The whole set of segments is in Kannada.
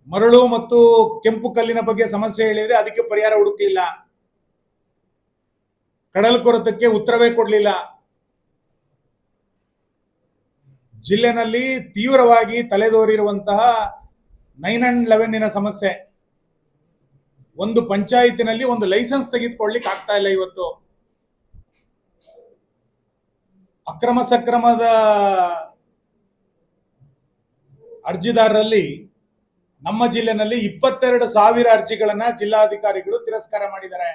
ಮರಳು ಮತ್ತು ಕೆಂಪು ಕಲ್ಲಿನ ಬಗ್ಗೆ ಸಮಸ್ಯೆ ಹೇಳಿದ್ರೆ ಅದಕ್ಕೆ ಪರಿಹಾರ ಹುಡುಕಲಿಲ್ಲ. ಕಡಲ್ ಕೊರೆತಕ್ಕೆ ಉತ್ತರವೇ ಕೊಡಲಿಲ್ಲ. ಜಿಲ್ಲೆನಲ್ಲಿ ತೀವ್ರವಾಗಿ ತಲೆದೋರಿರುವಂತಹ 9/11 ಸಮಸ್ಯೆ, ಒಂದು ಪಂಚಾಯತಿನಲ್ಲಿ ಒಂದು ಲೈಸೆನ್ಸ್ ತೆಗೆದುಕೊಳ್ಳಿಕ್ಕೆ ಆಗ್ತಾ ಇಲ್ಲ. ಇವತ್ತು ಅಕ್ರಮ ಸಕ್ರಮದ ಅರ್ಜಿದಾರರಲ್ಲಿ ನಮ್ಮ ಜಿಲ್ಲೆನಲ್ಲಿ 22,000 ಅರ್ಜಿಗಳನ್ನ ಜಿಲ್ಲಾಧಿಕಾರಿಗಳು ತಿರಸ್ಕಾರ ಮಾಡಿದ್ದಾರೆ.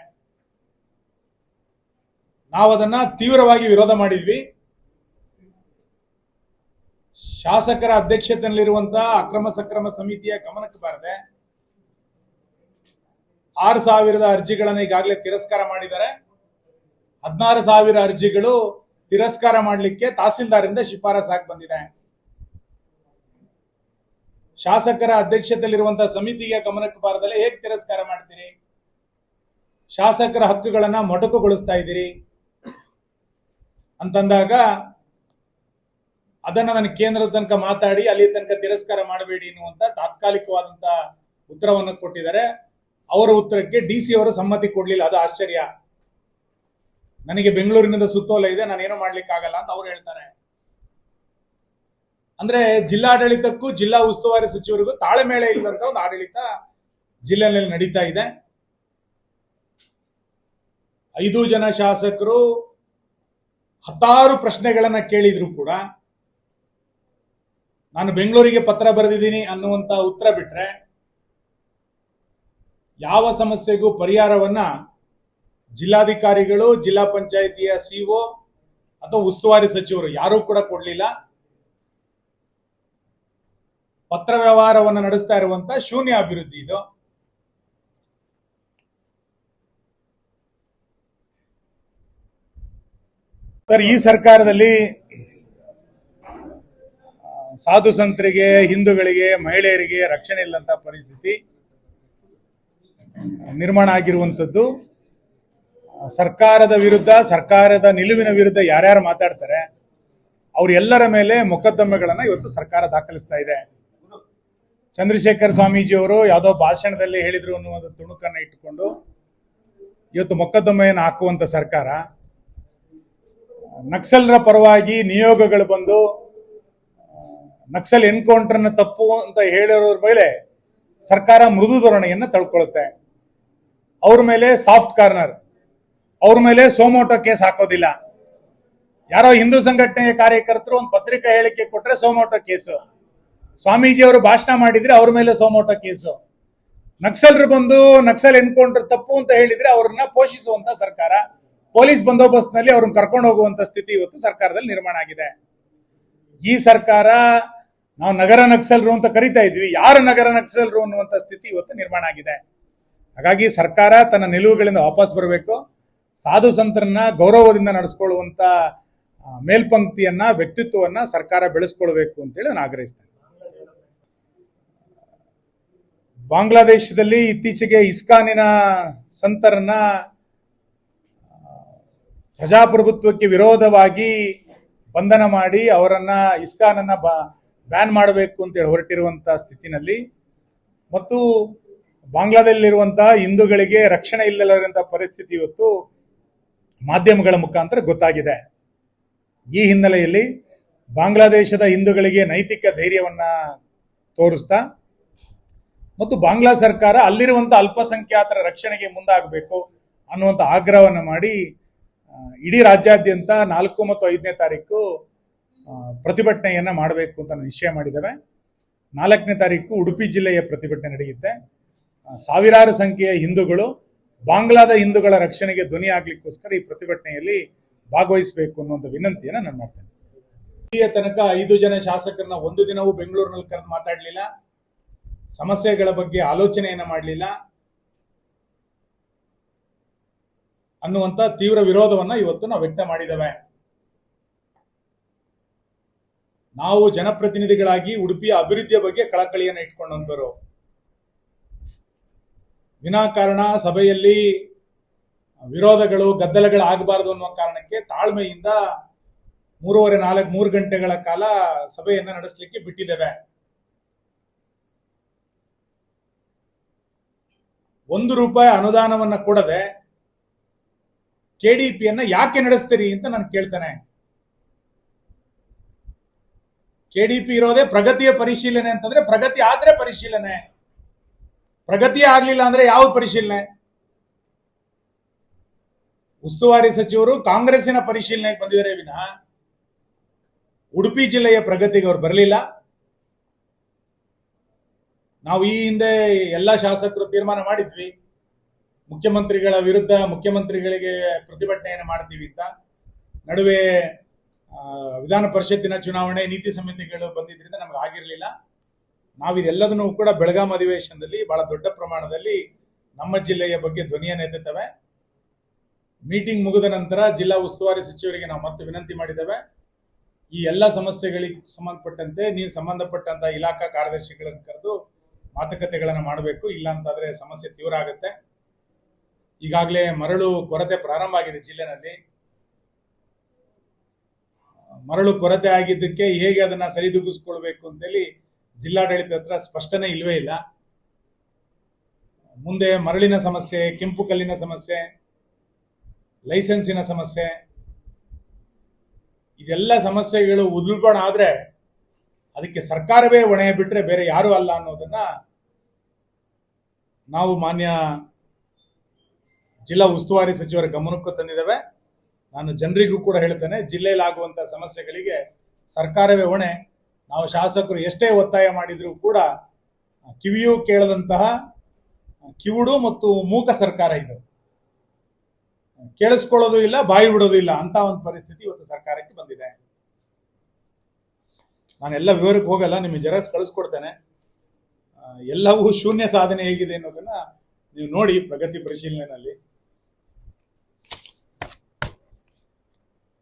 ನಾವು ಅದನ್ನ ತೀವ್ರವಾಗಿ ವಿರೋಧ ಮಾಡಿದ್ವಿ. ಶಾಸಕರ ಅಧ್ಯಕ್ಷತೆಯಲ್ಲಿರುವಂತಹ ಅಕ್ರಮ ಸಕ್ರಮ ಸಮಿತಿಯ ಗಮನಕ್ಕೆ ಬಾರದೆ 6,000 ಅರ್ಜಿಗಳನ್ನು ಈಗಾಗಲೇ ತಿರಸ್ಕಾರ ಮಾಡಿದ್ದಾರೆ. 16,000 ಅರ್ಜಿಗಳು ತಿರಸ್ಕಾರ ಮಾಡಲಿಕ್ಕೆ ತಹಸೀಲ್ದಾರಿಂದ ಶಿಫಾರಸಾಗಿ ಬಂದಿದೆ. ಶಾಸಕರ ಅಧ್ಯಕ್ಷತೆಯಲ್ಲಿರುವಂತಹ ಸಮಿತಿಗೆ ಗಮನಕ್ಕೆ ಬಾರದಲ್ಲೇ ಹೇಗೆ ತಿರಸ್ಕಾರ ಮಾಡ್ತೀರಿ? ಶಾಸಕರ ಹಕ್ಕುಗಳನ್ನ ಮೊಟಕುಗೊಳಿಸ್ತಾ ಇದ್ದೀರಿ ಅಂತಂದಾಗ ಅದನ್ನ ನಾನು ಕೇಂದ್ರದ ತನಕ ಮಾತಾಡಿ ಅಲ್ಲಿ ತನಕ ತಿರಸ್ಕಾರ ಮಾಡಬೇಡಿ ಎನ್ನುವಂತ ತಾತ್ಕಾಲಿಕವಾದಂತಹ ಉತ್ತರವನ್ನು ಕೊಟ್ಟಿದ್ದಾರೆ. ಅವರ ಉತ್ತರಕ್ಕೆ DC ಅವರು ಸಮ್ಮತಿ ಕೊಡ್ಲಿಲ್ಲ. ಅದು ಆಶ್ಚರ್ಯ. ನನಗೆ ಬೆಂಗಳೂರಿನಿಂದ ಸುತ್ತೋಲೆ ಇದೆ, ನಾನೇನು ಮಾಡ್ಲಿಕ್ಕೆ ಆಗಲ್ಲ ಅಂತ ಅವ್ರು ಹೇಳ್ತಾರೆ. ಅಂದ್ರೆ ಜಿಲ್ಲಾಡಳಿತಕ್ಕೂ ಜಿಲ್ಲಾ ಉಸ್ತುವಾರಿ ಸಚಿವರಿಗೂ ತಾಳ್ಮೇಳೆ ಇಲ್ಲದಂತ ಒಂದು ಆಡಳಿತ ಜಿಲ್ಲೆಯಲ್ಲಿ ನಡೀತಾ ಇದೆ. 5 ಜನ ಶಾಸಕರು 16 ಪ್ರಶ್ನೆಗಳನ್ನ ಕೇಳಿದ್ರು ಕೂಡ ನಾನು ಬೆಂಗಳೂರಿಗೆ ಪತ್ರ ಬರೆದಿದ್ದೀನಿ ಅನ್ನುವಂತ ಉತ್ತರ ಬಿಟ್ರೆ ಯಾವ ಸಮಸ್ಯೆಗೂ ಪರಿಹಾರವನ್ನ ಜಿಲ್ಲಾಧಿಕಾರಿಗಳು, ಜಿಲ್ಲಾ ಪಂಚಾಯಿತಿಯ CO ಅಥವಾ ಉಸ್ತುವಾರಿ ಸಚಿವರು ಯಾರೂ ಕೂಡ ಕೊಡ್ಲಿಲ್ಲ. ಪತ್ರ ವ್ಯವಹಾರವನ್ನು ನಡೆಸ್ತಾ ಇರುವಂತ ಶೂನ್ಯ ಅಭಿವೃದ್ಧಿ ಇದು. ಸರ್, ಈ ಸರ್ಕಾರದಲ್ಲಿ ಸಾಧು ಸಂತರಿಗೆ, ಹಿಂದೂಗಳಿಗೆ, ಮಹಿಳೆಯರಿಗೆ ರಕ್ಷಣೆ ಇಲ್ಲಂತ ಪರಿಸ್ಥಿತಿ ನಿರ್ಮಾಣ ಆಗಿರುವಂತದ್ದು. ಸರ್ಕಾರದ ವಿರುದ್ಧ, ಸರ್ಕಾರದ ನಿಲುವಿನ ವಿರುದ್ಧ ಯಾರ್ಯಾರು ಮಾತಾಡ್ತಾರೆ ಅವರೆಲ್ಲರ ಮೇಲೆ ಮೊಕದ್ದಮೆಗಳನ್ನ ಇವತ್ತು ಸರ್ಕಾರ ದಾಖಲಿಸ್ತಾ ಇದೆ. ಚಂದ್ರಶೇಖರ್ ಸ್ವಾಮೀಜಿ ಅವರು ಯಾವುದೋ ಭಾಷಣದಲ್ಲಿ ಹೇಳಿದ್ರು ಅನ್ನುವಂಥ ತುಣುಕನ್ನ ಇಟ್ಟುಕೊಂಡು ಇವತ್ತು ಮೊಕದ್ದಮೆಯನ್ನು ಹಾಕುವಂತ ಸರ್ಕಾರ. ನಕ್ಸಲರ ಪರವಾಗಿ ನಿಯೋಗಗಳು ಬಂದು ನಕ್ಸಲ್ ಎನ್ಕೌಂಟರ್ನ ತಪ್ಪು ಅಂತ ಹೇಳಿರೋರ ಮೇಲೆ ಸರ್ಕಾರ ಮೃದು ಧೋರಣೆಯನ್ನ ತಳ್ಕೊಳ್ಳುತ್ತೆ. ಅವ್ರ ಮೇಲೆ ಸಾಫ್ಟ್ ಕಾರ್ನರ್, ಅವ್ರ ಮೇಲೆ ಸೋಮೋಟೋ ಕೇಸ್ ಹಾಕೋದಿಲ್ಲ. ಯಾರೋ ಹಿಂದೂ ಸಂಘಟನೆಯ ಕಾರ್ಯಕರ್ತರು ಒಂದು ಪತ್ರಿಕಾ ಹೇಳಿಕೆ ಕೊಟ್ರೆ ಸೋಮೋಟೋ ಕೇಸು, ಸ್ವಾಮೀಜಿ ಅವರು ಭಾಷಣ ಮಾಡಿದ್ರೆ ಅವ್ರ ಮೇಲೆ ಸೋಮೋಟೋ ಕೇಸು, ನಕ್ಸಲರು ಬಂದು ನಕ್ಸಲ್ ಎನ್ಕೌಂಟರ್ ತಪ್ಪು ಅಂತ ಹೇಳಿದ್ರೆ ಅವ್ರನ್ನ ಪೋಷಿಸುವಂತ ಸರ್ಕಾರ, ಪೊಲೀಸ್ ಬಂದೋಬಸ್ತ್ ನಲ್ಲಿ ಅವ್ರನ್ನ ಕರ್ಕೊಂಡು ಹೋಗುವಂತ ಸ್ಥಿತಿ ಇವತ್ತು ಸರ್ಕಾರದಲ್ಲಿ ನಿರ್ಮಾಣ ಆಗಿದೆ. ಈ ಸರ್ಕಾರ ನಾವು ನಗರ ನಕ್ಸಲರು ಅಂತ ಕರಿತಾ ಇದ್ವಿ, ಯಾರು ನಗರ ನಕ್ಸಲರು ಅನ್ನುವಂತ ಸ್ಥಿತಿ ಇವತ್ತು ನಿರ್ಮಾಣ ಆಗಿದೆ. ಹಾಗಾಗಿ ಸರ್ಕಾರ ತನ್ನ ನಿಲುವುಗಳಿಂದ ವಾಪಸ್ ಬರಬೇಕು. ಸಾಧು ಸಂತರನ್ನ ಗೌರವದಿಂದ ನಡೆಸ್ಕೊಳ್ಳುವಂತ ಮೇಲ್ಪಂಕ್ತಿಯನ್ನ, ವ್ಯಕ್ತಿತ್ವವನ್ನ ಸರ್ಕಾರ ಬೆಳೆಸ್ಕೊಳ್ಬೇಕು ಅಂತೇಳಿ ನಾನು ಆಗ್ರಹಿಸ್ತೇನೆ. ಬಾಂಗ್ಲಾದೇಶದಲ್ಲಿ ಇತ್ತೀಚೆಗೆ ಇಸ್ಕಾನಿನ ಸಂತರನ್ನ ಪ್ರಜಾಪ್ರಭುತ್ವಕ್ಕೆ ವಿರೋಧವಾಗಿ ಬಂಧನ ಮಾಡಿ ಅವರನ್ನ ಇಸ್ಕಾನನ್ನ ಬ್ಯಾನ್ ಮಾಡಬೇಕು ಅಂತೇಳಿ ಹೊರಟಿರುವಂತಹ ಸ್ಥಿತಿನಲ್ಲಿ ಮತ್ತು ಬಾಂಗ್ಲಾದಲ್ಲಿರುವಂತಹ ಹಿಂದೂಗಳಿಗೆ ರಕ್ಷಣೆ ಇಲ್ಲದಂತಹ ಪರಿಸ್ಥಿತಿ ಇವತ್ತು ಮಾಧ್ಯಮಗಳ ಮುಖಾಂತರ ಗೊತ್ತಾಗಿದೆ. ಈ ಹಿನ್ನೆಲೆಯಲ್ಲಿ ಬಾಂಗ್ಲಾದೇಶದ ಹಿಂದೂಗಳಿಗೆ ನೈತಿಕ ಧೈರ್ಯವನ್ನ ತೋರಿಸ್ತಾ ಮತ್ತು ಬಾಂಗ್ಲಾ ಸರ್ಕಾರ ಅಲ್ಲಿರುವಂತಹ ಅಲ್ಪಸಂಖ್ಯಾತರ ರಕ್ಷಣೆಗೆ ಮುಂದಾಗಬೇಕು ಅನ್ನುವಂಥ ಆಗ್ರಹವನ್ನು ಮಾಡಿ ಇಡೀ ರಾಜ್ಯಾದ್ಯಂತ 4 ಮತ್ತು 5ನೇ ತಾರೀಕು ಪ್ರತಿಭಟನೆಯನ್ನ ಮಾಡಬೇಕು ಅಂತ ನಿಶ್ಚಯ ಮಾಡಿದ್ದೇವೆ. 4ನೇ ತಾರೀಕು ಉಡುಪಿ ಜಿಲ್ಲೆಯ ಪ್ರತಿಭಟನೆ ನಡೆಯುತ್ತೆ. ಸಾವಿರಾರು ಸಂಖ್ಯೆಯ ಹಿಂದೂಗಳು ಬಾಂಗ್ಲಾದ ಹಿಂದೂಗಳ ರಕ್ಷಣೆಗೆ ಧ್ವನಿ ಆಗ್ಲಿಕ್ಕೋಸ್ಕರ ಈ ಪ್ರತಿಭಟನೆಯಲ್ಲಿ ಭಾಗವಹಿಸಬೇಕು ಅನ್ನುವಂಥ ವಿನಂತಿಯನ್ನ ನಾನು ಮಾಡ್ತೇನೆ. ಇಲ್ಲಿಯ ತನಕ 5 ಜನ ಶಾಸಕರನ್ನ ಒಂದು ದಿನವೂ ಬೆಂಗಳೂರಿನಲ್ಲಿ ಕರೆದು ಮಾತಾಡಲಿಲ್ಲ, ಸಮಸ್ಯೆಗಳ ಬಗ್ಗೆ ಆಲೋಚನೆಯನ್ನ ಮಾಡಲಿಲ್ಲ ಅನ್ನುವಂತ ತೀವ್ರ ವಿರೋಧವನ್ನ ಇವತ್ತು ನಾವು ವ್ಯಕ್ತ ಮಾಡಿದ್ದೇವೆ. ನಾವು ಜನಪ್ರತಿನಿಧಿಗಳಾಗಿ ಉಡುಪಿಯ ಅಭಿವೃದ್ಧಿಯ ಬಗ್ಗೆ ಕಳಕಳಿಯನ್ನು ಇಟ್ಕೊಂಡಂತವರು. ವಿನಾಕಾರಣ ಸಭೆಯಲ್ಲಿ ವಿರೋಧಗಳು, ಗದ್ದಲಗಳು ಆಗಬಾರದು ಅನ್ನುವ ಕಾರಣಕ್ಕೆ ತಾಳ್ಮೆಯಿಂದ 3 ಗಂಟೆಗಳ ಕಾಲ ಸಭೆಯನ್ನ ನಡೆಸಲಿಕ್ಕೆ ಬಿಟ್ಟಿದ್ದೇವೆ. ರೂಪಾಯಿ ಅನುದಾನವನ್ನ ಕೊಡದೆ ಕೆಡಿಪಿಯನ್ನ ಯಾಕೆ ನಡೆಸ್ತೀರಿ ಅಂತ ನಾನು ಕೇಳ್ತಾನೆ. ಕೆಡಿಪಿ ಇರೋದೇ ಪ್ರಗತಿಯ ಪರಿಶೀಲನೆ ಅಂತಂದ್ರೆ ಪ್ರಗತಿ ಆದ್ರೆ ಪರಿಶೀಲನೆ, ಪ್ರಗತಿಯೇ ಆಗ್ಲಿಲ್ಲ ಅಂದ್ರೆ ಯಾವ ಪರಿಶೀಲನೆ? ಉಸ್ತುವಾರಿ ಸಚಿವರು ಕಾಂಗ್ರೆಸ್ಸಿನ ಪರಿಶೀಲನೆಗೆ ಬಂದಿದ್ದಾರೆ ವಿನಃ ಉಡುಪಿ ಜಿಲ್ಲೆಯ ಪ್ರಗತಿಗೆ ಅವರು ಬರಲಿಲ್ಲ. ನಾವು ಈ ಹಿಂದೆ ಎಲ್ಲ ಶಾಸಕರು ತೀರ್ಮಾನ ಮಾಡಿದ್ವಿ, ಮುಖ್ಯಮಂತ್ರಿಗಳ ವಿರುದ್ಧ ಮುಖ್ಯಮಂತ್ರಿಗಳಿಗೆ ಪ್ರತಿಭಟನೆಯನ್ನು ಮಾಡ್ತೀವಿ ಅಂತ. ನಡುವೆ ವಿಧಾನ ಪರಿಷತ್ತಿನ ಚುನಾವಣೆ ನೀತಿ ಸಮಿತಿಗಳು ಬಂದಿದ್ರಿಂದ ನಮ್ಗೆ ಆಗಿರಲಿಲ್ಲ. ನಾವಿದೆಲ್ಲದನ್ನು ಕೂಡ ಬೆಳಗಾಂ ಅಧಿವೇಶನದಲ್ಲಿ ಬಹಳ ದೊಡ್ಡ ಪ್ರಮಾಣದಲ್ಲಿ ನಮ್ಮ ಜಿಲ್ಲೆಯ ಬಗ್ಗೆ ಧ್ವನಿಯನ್ನು ಎತ್ತುತ್ತವೆ. ಮೀಟಿಂಗ್ ಮುಗಿದ ನಂತರ ಜಿಲ್ಲಾ ಉಸ್ತುವಾರಿ ಸಚಿವರಿಗೆ ನಾವು ಮತ್ತೆ ವಿನಂತಿ ಮಾಡಿದ್ದೇವೆ, ಈ ಎಲ್ಲ ಸಮಸ್ಯೆಗಳಿಗೆ ಸಂಬಂಧಪಟ್ಟಂತೆ ನೀವು ಸಂಬಂಧಪಟ್ಟಂತ ಇಲಾಖಾ ಕಾರ್ಯದರ್ಶಿಗಳನ್ನು ಕರೆದು ಮಾತುಕತೆಗಳನ್ನು ಮಾಡಬೇಕು, ಇಲ್ಲ ಅಂತಾದ್ರೆ ಸಮಸ್ಯೆ ತೀವ್ರ ಆಗುತ್ತೆ. ಈಗಾಗಲೇ ಮರಳು ಕೊರತೆ ಪ್ರಾರಂಭ ಆಗಿದೆ ಜಿಲ್ಲೆನಲ್ಲಿ. ಮರಳು ಕೊರತೆ ಆಗಿದ್ದಕ್ಕೆ ಹೇಗೆ ಅದನ್ನ ಸರಿದೂಗಿಸ್ಕೊಳ್ಬೇಕು ಅಂತೇಳಿ ಜಿಲ್ಲಾಡಳಿತ ಹತ್ರ ಸ್ಪಷ್ಟನೆ ಇಲ್ವೇ ಇಲ್ಲ. ಮುಂದೆ ಮರಳಿನ ಸಮಸ್ಯೆ, ಕೆಂಪು ಕಲ್ಲಿನ ಸಮಸ್ಯೆ, ಲೈಸೆನ್ಸಿನ ಸಮಸ್ಯೆ, ಇದೆಲ್ಲ ಸಮಸ್ಯೆಗಳು ಉಲ್ಬಣ ಆದ್ರೆ ಅದಕ್ಕೆ ಸರ್ಕಾರವೇ ಹೊಣೆ ಬಿಟ್ರೆ ಬೇರೆ ಯಾರು ಅಲ್ಲ ಅನ್ನೋದನ್ನ ನಾವು ಮಾನ್ಯ ಜಿಲ್ಲಾ ಉಸ್ತುವಾರಿ ಸಚಿವರ ಗಮನಕ್ಕೂ ತಂದಿದ್ದೇವೆ. ನಾನು ಜನರಿಗೂ ಕೂಡ ಹೇಳ್ತೇನೆ, ಜಿಲ್ಲೆಯಲ್ಲಿ ಆಗುವಂತಹ ಸಮಸ್ಯೆಗಳಿಗೆ ಸರ್ಕಾರವೇ ಹೊಣೆ. ನಾವು ಶಾಸಕರು ಎಷ್ಟೇ ಒತ್ತಾಯ ಮಾಡಿದ್ರೂ ಕೂಡ ಕಿವಿಯೂ ಕೇಳದಂತಹ ಕಿವುಡು ಮತ್ತು ಮೂಕ ಸರ್ಕಾರ ಇದು. ಕೇಳಿಸ್ಕೊಳ್ಳೋದು ಇಲ್ಲ, ಬಾಯಿ ಬಿಡೋದು ಇಲ್ಲ ಅಂತ ಒಂದು ಪರಿಸ್ಥಿತಿ ಇವತ್ತು ಸರ್ಕಾರಕ್ಕೆ ಬಂದಿದೆ. ನಾನೆಲ್ಲ ವಿವರಕ್ಕೆ ಹೋಗಲ್ಲ, ನಿಮಗೆ ಜೆರಾಕ್ಸ್ ಕಳಿಸ್ಕೊಡ್ತೇನೆ. ಎಲ್ಲವೂ ಶೂನ್ಯ ಸಾಧನೆ ಹೇಗಿದೆ ಅನ್ನೋದನ್ನ ನೀವು ನೋಡಿ ಪ್ರಗತಿ ಪರಿಶೀಲನೆಯಲ್ಲಿ.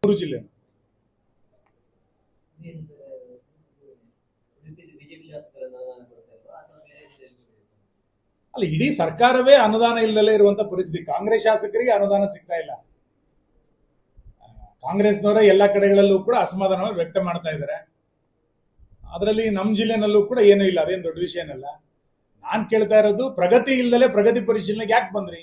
3 ಜಿಲ್ಲೆ ಅಲ್ಲ, ಇಡೀ ಸರ್ಕಾರವೇ ಅನುದಾನ ಇಲ್ಲದಲ್ಲೇ ಇರುವಂತ ಪರಿಸ್ಥಿತಿ. ಕಾಂಗ್ರೆಸ್ ಶಾಸಕರಿಗೆ ಅನುದಾನ ಸಿಗ್ತಾ ಇಲ್ಲ. ಕಾಂಗ್ರೆಸ್ನವರ ಎಲ್ಲ ಕಡೆಗಳಲ್ಲೂ ಕೂಡ ಅಸಮಾಧಾನವನ್ನು ವ್ಯಕ್ತ ಮಾಡ್ತಾ ಇದ್ದಾರೆ. ಅದರಲ್ಲಿ ನಮ್ಮ ಜಿಲ್ಲೆನಲ್ಲೂ ಕೂಡ ಏನೂ ಇಲ್ಲ, ಅದೇನು ದೊಡ್ಡ ವಿಷಯನಲ್ಲ. ನಾನು ಕೇಳ್ತಾ ಇರೋದು, ಪ್ರಗತಿ ಇಲ್ದಲೆ ಪ್ರಗತಿ ಪರಿಶೀಲನೆಗೆ ಯಾಕೆ ಬಂದ್ರಿ?